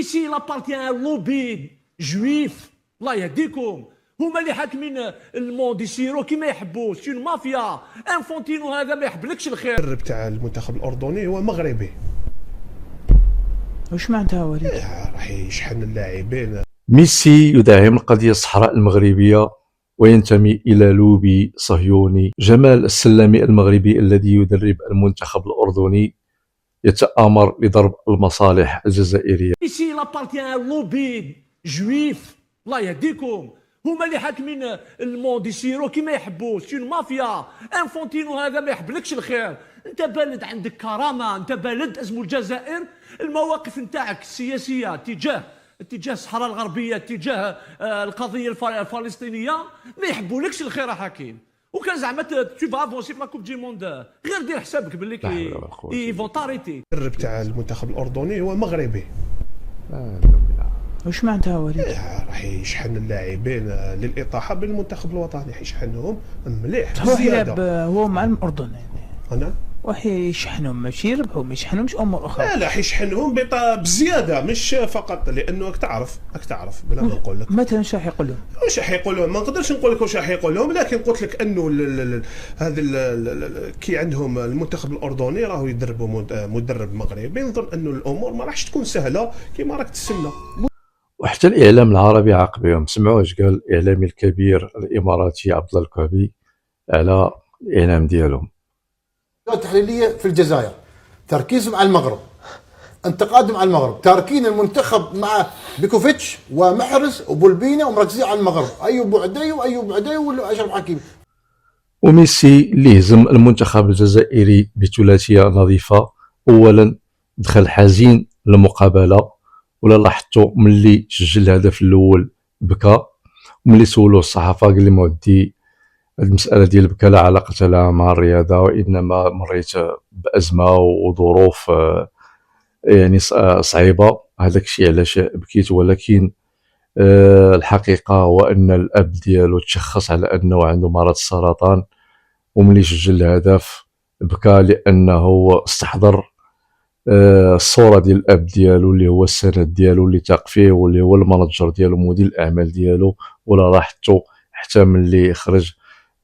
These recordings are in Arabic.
ici il appartient à un lobby juif الله يهديكم. هما اللي حاكمين الموند يسيروا كيما يحبوا. سي اون مافيا. انفونتينو هذا ما يحبلكش الخير. المدرب تاع المنتخب الاردني هو مغربي. واش معناتها وليد؟ راح يشحن اللاعبين. ميسي يدعم القضية الصحراء المغربية وينتمي إلى لوبي صهيوني. جمال السلامي المغربي الذي يدرب المنتخب الأردني يتآمر لضرب المصالح الجزائرية. ici il appartient à un lobby juif الله يهديكم. هما اللي حاكمين الموند يسيروا كيما يحبوا. سي اون مافيا. انفونتينو هذا ما يحبلكش الخير. انت بلد عندك كرامه، انت بلد اسمه الجزائر. المواقف نتاعك السياسيه اتجاه الصحراء الغربيه، اتجاه القضيه الفلسطينيه ما يحبولكش الخير حكيم. وكان زعما تو افونسي في لا كوب دي موند غير دير حسابك باللي كي فون تاريتي. المدرب تاع المنتخب الاردني هو مغربي. واش معناتها وليد؟ راح يشحن اللاعبين للاطاحه بالمنتخب الوطني، حيشحنهم مليح هو بزياده. يلعب هو مع الاردن يعني. انا وحيشحنهم ماشي يربحوا، ما يشحنهمش امور اخرى. لا حيشحنهم بزياده، مش فقط لانه راك تعرف بلا ما نقول لك مثلا شنو راح يقول لهم؟ واش راح يقول لهم. ما نقدرش نقول لك واش راح يقول لهم، لكن قلت لك انه هذا كي عندهم المنتخب الاردني راهو يدربوا مدرب مغربي. نظن انه الامور ما راحش تكون سهله كما راك تسنى. وحتى الإعلام العربي عاقبهم. سمعوا اش قال الإعلامي الكبير الإماراتي عبد الله الكعبي على الإعلام ديالهم. التحليلية في الجزائر تركيزهم على المغرب، انتقادهم على المغرب، تاركين المنتخب مع بيكوفيتش ومحرز وبولبينة ومركزين على المغرب. أيوب بعدي ولا أشرف حكيمي. وميسي اللي هزم المنتخب الجزائري بثلاثية نظيفة. أولا دخل حزين للمقابلة، ولا لاحظتوا ملي سجل الهدف الأول بكى، وملي سولوه الصحافة قال لي مودي المسألة ديال بكى لا علاقة لها مع الرياضة، وإنما مريت بأزمة وظروف يعني صعيبة، هذاك الشيء علاش بكيت. ولكن الحقيقة هو أن الأب ديالو تشخص على أنه عنده مرض السرطان، وملي سجل الهدف بكى لأنه استحضر الصورة ديال الأب ديالو اللي هو السند ديالو اللي تاق فيه، واللي هو المانجر ديالو مدير الأعمال ديالو. ولا لاحظتو حتى ملي خرج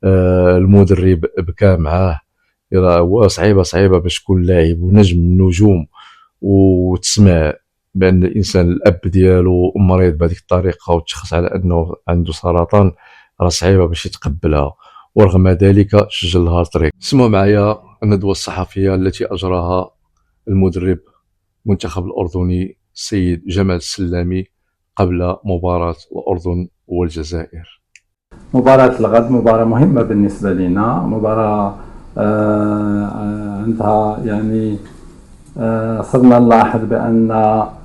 المدرب بكى معاه. هو صعيبة باش تكون لاعب ونجم من النجوم وتسمع بأن الإنسان الأب ديالو مريض بهذيك الطريقة وتشخص على أنه عنده سرطان، راه صعيبة باش يتقبلها. ورغم ذلك سجل الهاتريك. اسمعوا معايا الندوة الصحفية التي أجراها المدرب المنتخب الأردني السيد جمال السلامي قبل مباراة الأردن والجزائر. مباراة الغد مباراة مهمة بالنسبة لنا، مباراة عندها يعني صرنا نلاحظ بأن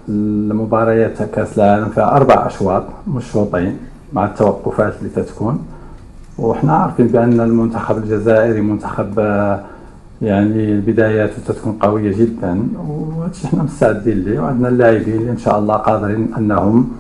المباريات كأس العالم فيها 4 أشواط مش شوطين مع التوقفات اللي تتكون. وإحنا عارفين بأن المنتخب الجزائري منتخب يعني البدايات تتكون قوية جدا، وهادشي احنا مستعدين ليه، وعندنا اللاعبين اللي ان شاء الله قادرين انهم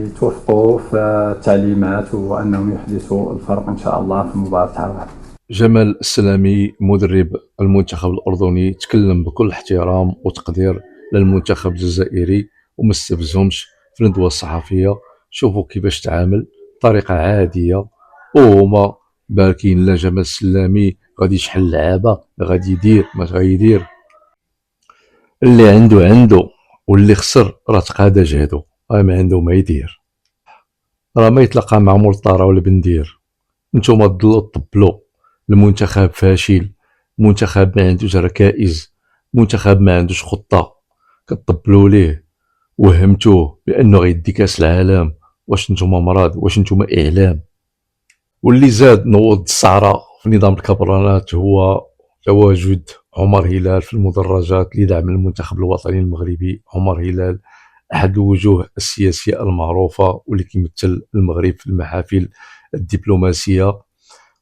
يتوفقوا في التعليمات وانهم يحدثوا الفرق ان شاء الله في مباراة الغد. جمال السلامي مدرب المنتخب الأردني تكلم بكل احترام وتقدير للمنتخب الجزائري وما استفزهمش في الندوة الصحفية. شوفوا كيفاش تعامل بطريقة عادية، وهما باركين لا جمال السلامي غادي يشحن اللعابة، غادي يدير ما غايدير. اللي عنده واللي خسر راه تقادا جهدو، راه ما عنده ما يدير، راه ما يتلقى مع مولطارة ولا بندير. نتوما تضلوا تطبلوا المنتخب فاشل، منتخب ما عندوش ركائز، منتخب ما عندوش خطة، كتطبلوا ليه وهمتوه بانه غيدي كاس العالم. واش نتوما مراد؟ واش نتوما اعلام؟ واللي زاد نوض الصعرة في نظام الكبرانات هو تواجد عمر هلال في المدرجات لدعم المنتخب الوطني المغربي. عمر هلال أحد الوجوه السياسية المعروفة واللي كيمثل المغرب في المحافل الدبلوماسية،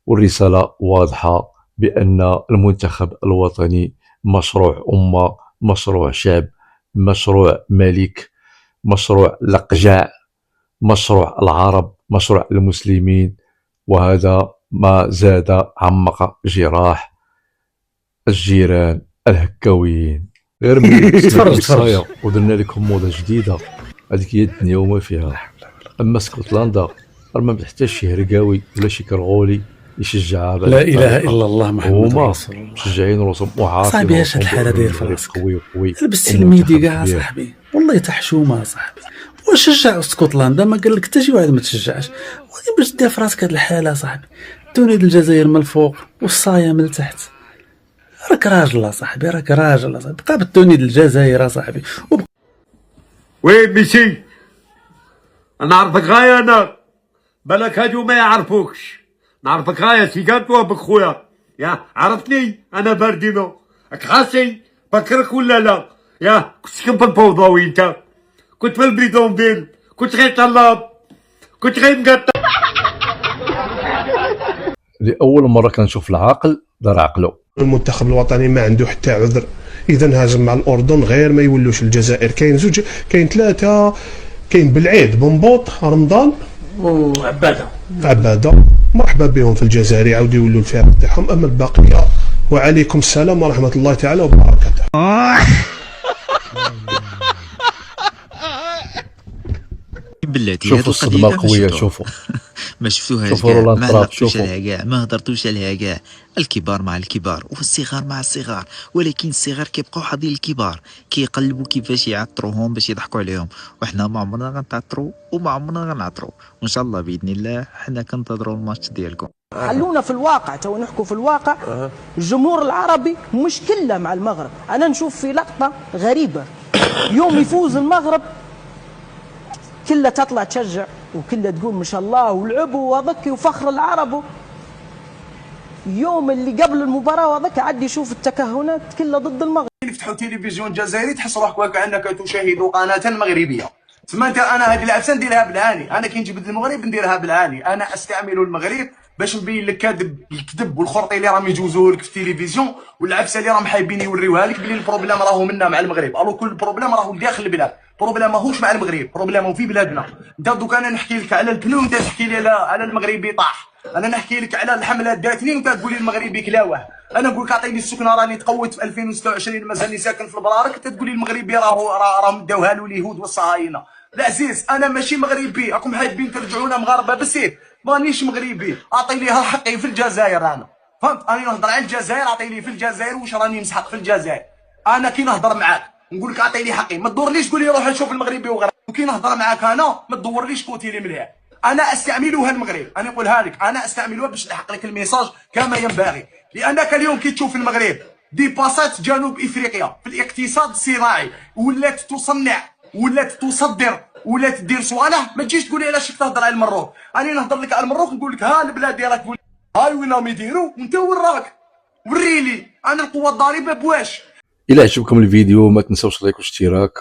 والرسالة واضحة بأن المنتخب الوطني مشروع أمة، مشروع شعب، مشروع ملك، مشروع الأقجاع، مشروع العرب، مشروع المسلمين. وهذا ما زاد عمق جراح الجيران الهكاويين. غير ملي تفرج. صايا ودرنا لكم موضه جديده، هذيك هي الدنيا وما فيها. اما اسكتلندا راه ما حتى شي هرقاوي ولا شي كرغولي يشجعها. لا اله الا الله محمد هما رسول الله. مشجعين روسهم وعارفين صاحبي اش هاد الحاله داير في راسك؟ قوي قوي لبستي الميدي كاع صاحبي، والله تحشومه صاحبي. وشجع اسكتلندا، ما قال لك حتى شي واحد ما تشجعش. ولكن باش دير في راسك هاد الحاله صاحبي، تونيد الجزائر من الفوق والصايا من التحت. راك راجل صاحبي، راك راجل صاحبي، بقى بالتونيد الجزائر صاحبي. وين مشي؟ انا نعرفك غايه، انا بالك هادو ما يعرفوكش، نعرفك غايه سي قدوه بخويا. يا عرفتني انا باردينو، راك خاصي فكرك ولا لا؟ يا كنت سكن في الفوضوي انت، كنت في البيدونفيل، كنت غير طلاب، كنت غير مقطع. لأول مرة كنشوف العاقل دار عقله. المنتخب الوطني ما عنده حتى عذر اذا هاجم مع الاردن، غير ما يولوش الجزائر. كاين زوج، كاين ثلاثه، كاين بالعيد، بنبوط، رمضان عباده. مرحبا بهم في الجزائر، يعاودوا يولوا الفرق تاعهم. اما الباقيه وعليكم السلام ورحمه الله تعالى وبركاته. بلاتي شوفوا الصدمه القويه، شوفوا ما شفتوهاش شوفوا كاع، رولان ما تراب، هضرتوش شوفوا. عليها كاع، ما هضرتوش عليها كاع. الكبار مع الكبار والصغار مع الصغار، ولكن الصغار كيبقاو حاضرين الكبار، كيقلبوا كيفاش يعطروهم باش يضحكوا عليهم، وحنا ما عمرنا غنتعطروا وما عمرنا غنعطروا، وان شاء الله باذن الله حنا كنتظروا الماتش ديالكم. خلونا في الواقع، تو نحكوا في الواقع. الجمهور العربي مش كله مع المغرب. انا نشوف في لقطه غريبه، يوم يفوز المغرب كلها تطلع تشجع وكلها تقول ما شاء الله ولعبوا وذكي وفخر العرب. يوم اللي قبل المباراه وذاك عاد يشوف التكهنات كلها ضد المغرب. يفتحوا تلفزيون جزائري تحس روحك وكانك تشاهد قناه مغربيه. تسمى انت انا هذه العفسه نديرها بالعاني، انا كي نجبد المغرب نديرها بالعاني، انا استعمل المغرب باش نبين لك الكذب والخرطي اللي راهم يجوزوه لك في التلفزيون، والعفسه اللي راهم حايبين يوريوها لك بلي البروبليم راهو منا مع المغرب. الو كل البروبليم راهو داخل البلاد، البروبليم ماهوش مع المغرب، البروبليم في بلادنا. انت دوك انا نحكي لك على البنو وانت تحكي لي على المغربي طاح، انا نحكي لك على الحمله داتني وانت تقول لي المغربي كلاوه. انا نقول لك اعطيني السكنه راني تقوت في 2026 مازالني ساكن في البرارك، انت تقول لي المغربي راهم داوها له اليهود والصهاينه. العزيز انا ماشي مغربي، راكم حابين ترجعونا مغاربه بالسيف، مانيش مغربي، اعطي لي حقي في الجزائر. انا فهمت، انا نهضر على الجزائر، اعطي لي في الجزائر واش راني مسحق في الجزائر. انا كي نهضر معاك نقول لك اعطي لي حقي، ما تدورليش تقول لي روح نشوف المغربي وغير. وكي نهضر معاك انا ما تدورليش كوتي لي مليح. انا استعملوها المغرب، انا نقولها لك، انا استعملوها باش نحقق لك الميساج كما ينبغي. لانك اليوم كي تشوف المغرب ديباسات جنوب افريقيا في الاقتصاد الصناعي، ولات تصنع، ولات تصدر، ولات دير صوالح، ما تجيش تقول لي علاش تهضر على المروك. انا نهضر لك على المروك نقول لك ها البلاد ديالك تقول هاي وين راهم يديروا وانت وراك وريلي انا القوه الضاربه بواش. الى عجبكم الفيديو ما تنساوش لايك واشتراك